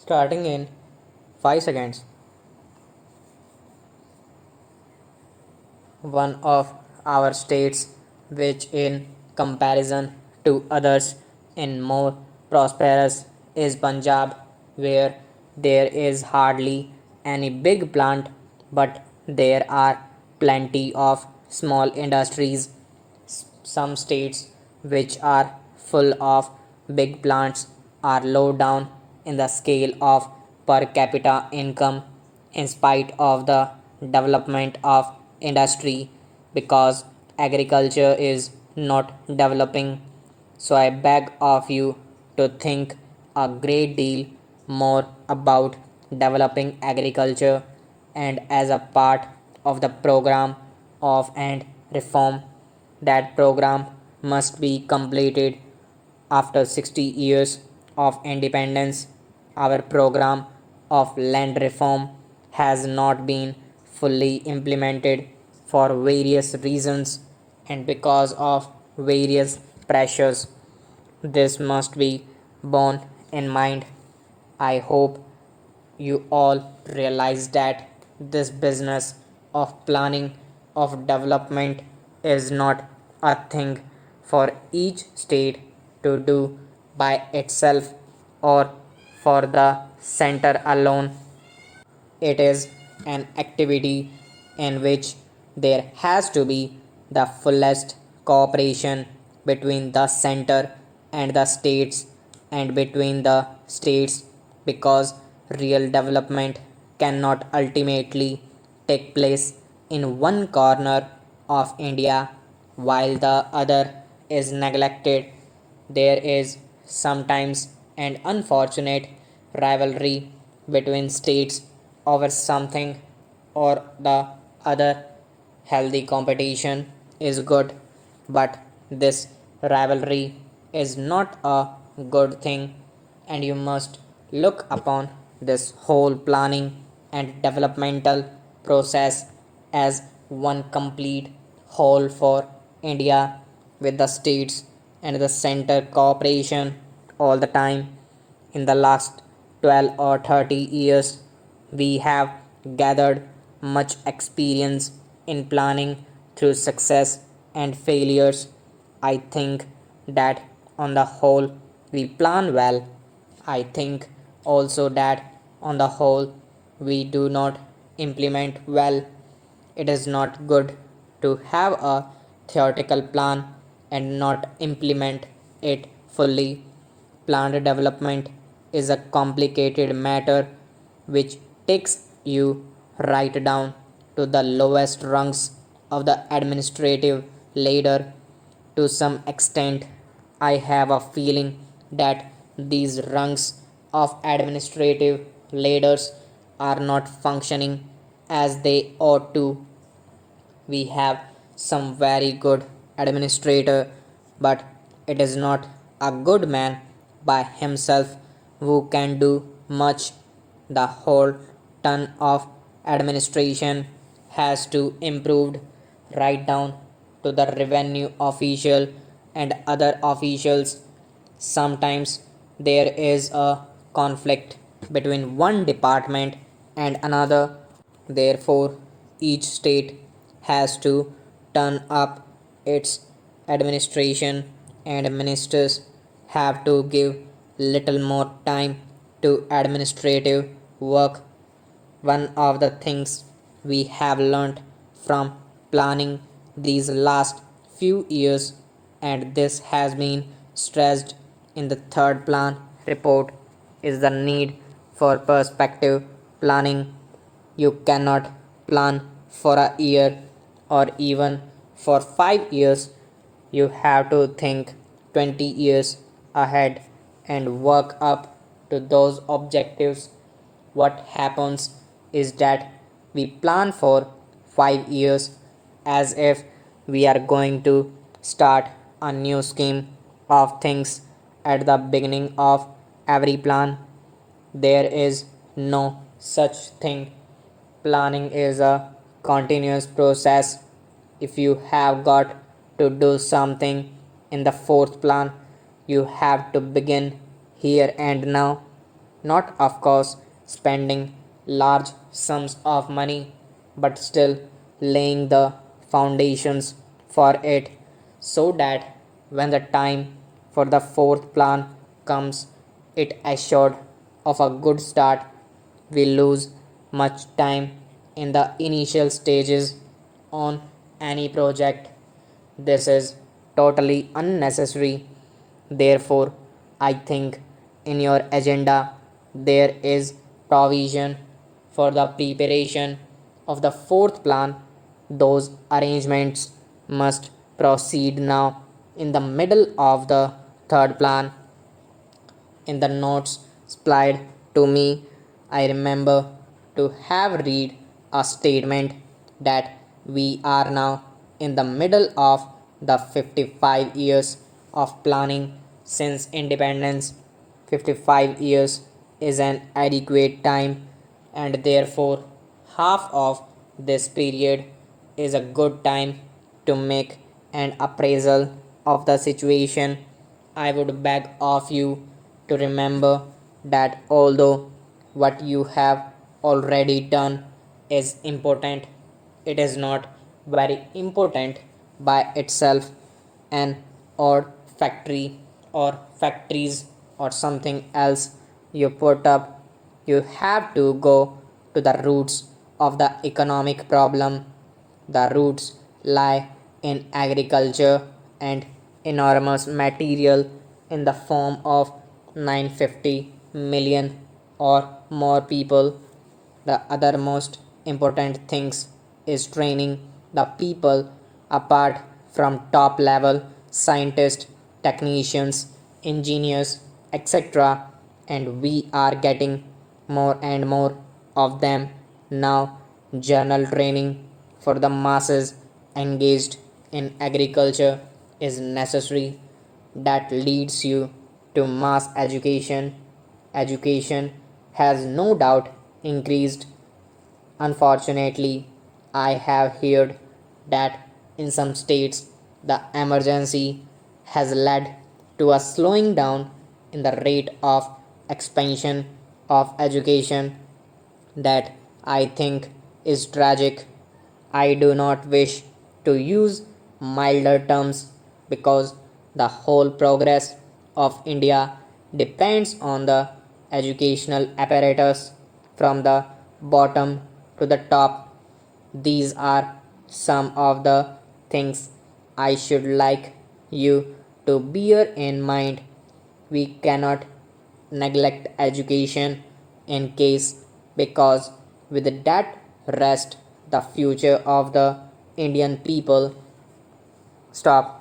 Starting in 5 seconds. One of our states, which in comparison to others in more prosperous, is Punjab, where there is hardly any big plant, but there are plenty of small industries. Some states which are full of big plants are low down in the scale of per capita income in spite of the development of industry because agriculture is not developing. So I beg of you to think a great deal more about developing agriculture and as a part of the program of and reform. That program must be completed after 60 years of independence. Our program of land reform has not been fully implemented for various reasons and because of various pressures. This must be borne in mind. I hope you all realize that this business of planning of development is not a thing for each state to do by itself or for the center alone. It is an activity in which there has to be the fullest cooperation between the center and the states and between the states because real development cannot ultimately take place in one corner of India while the other is neglected. There is sometimes an unfortunate rivalry between states over something or the other. Healthy competition is good, but this rivalry is not a good thing, and you must look upon this whole planning and developmental process as one complete whole for India with the states and the center cooperation all the time. In the last 12 or 30 years, we have gathered much experience in planning through success and failures. I think that on the whole we plan well. I think also that on the whole we do not implement well. It is not good to have a theoretical plan and not implement it fully. Planned development is a complicated matter which takes you right down to the lowest rungs of the administrative ladder. To some extent, I have a feeling that these rungs of administrative ladders are not functioning as they ought to. We have some very good administrator, but it is not a good man by himself who can do much. The whole ton of administration has to improved right down to the revenue official and other officials. Sometimes there is a conflict between one department and another. Therefore, each state has to turn up its administration and ministers have to give little more time to administrative work. One of the things we have learnt from planning these last few years, and this has been stressed in the third plan report, is the need for perspective planning. You cannot plan for a year or even for 5 years. You have to think 20 years ahead and work up to those objectives. What happens is that we plan for 5 years as if we are going to start a new scheme of things at the beginning of every plan. There is no such thing. Planning is a continuous process. If you have got to do something in the fourth plan, you have to begin here and now. Not, of course, spending large sums of money, but still laying the foundations for it so that when the time for the fourth plan comes, it assured of a good start. We lose much time in the initial stages on any project. This is totally unnecessary. Therefore, I think in your agenda there is provision for the preparation of the fourth plan. Those arrangements must proceed now in the middle of the third plan. In the notes supplied to me, I remember to have read a statement that we are now in the middle of the 55 years of planning since independence. 55 years is an adequate time, and therefore half of this period is a good time to make an appraisal of the situation. I would beg of you to remember that although what you have already done is important, it is not very important by itself. An odd factory or factories or something else you put up, you have to go to the roots of the economic problem. The roots lie in agriculture and enormous material in the form of 950 million or more people. The other most important things is training the people apart from top level scientists, technicians, engineers, etc. And we are getting more and more of them now. Journal training for the masses engaged in agriculture is necessary. That leads you to mass education. Education has no doubt increased. Unfortunately, I have heard that in some states the emergency has led to a slowing down in the rate of expansion of education. That I think is tragic. I do not wish to use milder terms because the whole progress of India depends on the educational apparatus from the bottom to the top. These are some of the things I should like you to bear in mind. We cannot neglect education in case, because with that rest the future of the Indian people. Stop.